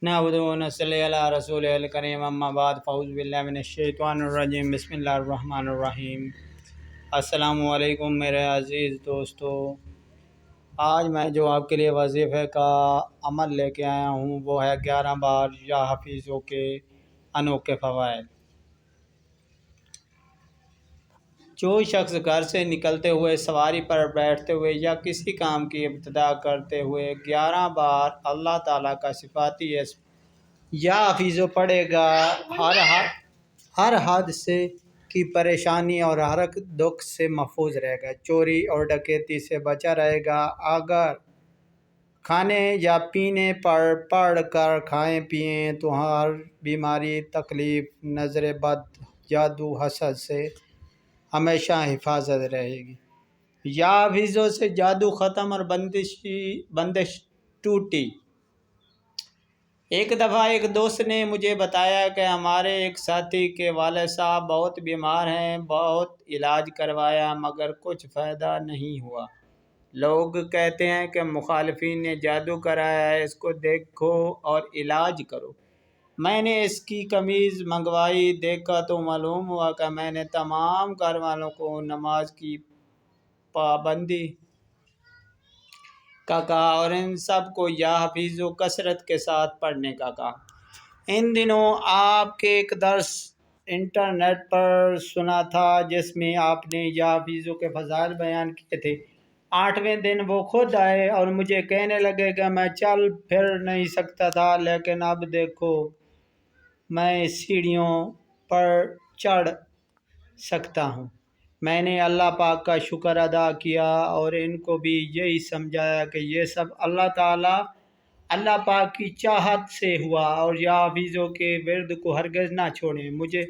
नहमदुहु व नसल्ली अला रसूलिहिल करीम अम्मा बाद फ़अऊज़ु बिल्लाहि मिनश्शैतानिर रजीम बिस्मिल्लाहिर रहमानिर रहीम। अस्सलामु अलैकुम मेरे अज़ीज़ दोस्तों, आज मैं जो आपके लिए वजीफ़े का अमल लेके आया हूँ वो है 11 बार या हफीज़ों के अनोखे फ़वाइद। जो शख्स घर से निकलते हुए, सवारी पर बैठते हुए या किसी काम की इब्तिदा करते हुए 11 बार अल्लाह ताला का सिफ़ाती या हफीज़ो पढ़ेगा, हर हादसे की परेशानी और हर दुख से महफूज रहेगा, चोरी और डकैती से बचा रहेगा। अगर खाने या पीने पर पढ़ कर खाएँ पिएँ तो हर बीमारी, तकलीफ़, नज़र बद, जादू, हसद से हमेशा हिफाजत रहेगी। या हफीज़ों से जादू ख़त्म और बंदिश टूटी। एक दफ़ा एक दोस्त ने मुझे बताया कि हमारे एक साथी के वालिद साहब बहुत बीमार हैं, बहुत इलाज करवाया मगर कुछ फ़ायदा नहीं हुआ। लोग कहते हैं कि मुखालिफिन ने जादू कराया है, इसको देखो और इलाज करो। मैंने इसकी कमीज़ मंगवाई, देखा तो मालूम हुआ कि मैंने तमाम घर वालों को नमाज की पाबंदी का कहा और इन सब को या हफीज़ों कसरत के साथ पढ़ने का कहा। इन दिनों आपके एक दर्स इंटरनेट पर सुना था जिसमें आपने या हफीज़ों के फ़ज़ाइल बयान किए थे। 8वें दिन वो खुद आए और मुझे कहने लगे कि मैं चल फिर नहीं सकता था, लेकिन अब देखो मैं सीढ़ियों पर चढ़ सकता हूँ। मैंने अल्लाह पाक का शुक्र अदा किया और इनको भी यही समझाया कि ये सब अल्लाह पाक की चाहत से हुआ और या हफीज़ों के विर्द को हरगिज़ ना छोड़ें। मुझे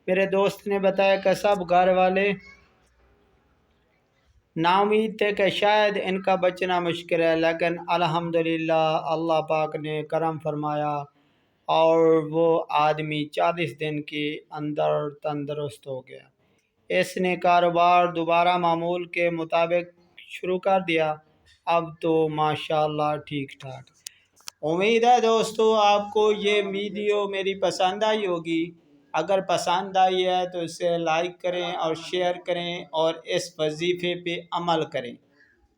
मेरे दोस्त ने बताया कि सब घर वाले नाउम्मीद थे कि शायद इनका बचना मुश्किल है, लेकिन अल्हम्दुलिल्लाह अल्लाह पाक ने करम फरमाया और वो आदमी 40 दिन के अंदर तंदुरुस्त हो गया। इसने कारोबार दोबारा मामूल के मुताबिक शुरू कर दिया। अब तो माशाल्लाह ठीक ठाक। उम्मीद है दोस्तों आपको ये वीडियो मेरी पसंद आई होगी। अगर पसंद आई है तो इसे लाइक करें और शेयर करें और इस वजीफ़े पे अमल करें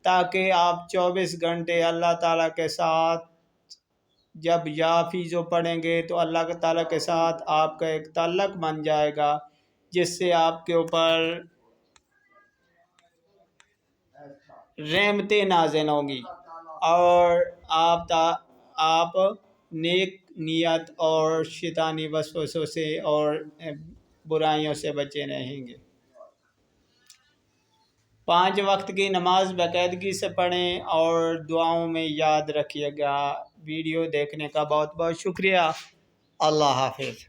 ताकि आप 24 घंटे अल्लाह ताला के साथ जब या हफीज़ो पढ़ेंगे तो अल्लाह ताला के साथ आपका एक ताल्लुक़ बन जाएगा, जिससे आपके ऊपर रहमतें नाज़िल होंगी और आप नेक नियत और शैतानी वसवसों से और बुराइयों से बचे रहेंगे। 5 वक्त की नमाज बाकायदगी से पढ़ें और दुआओं में याद रखिएगा। वीडियो देखने का बहुत बहुत शुक्रिया। अल्लाह हाफ़िज़।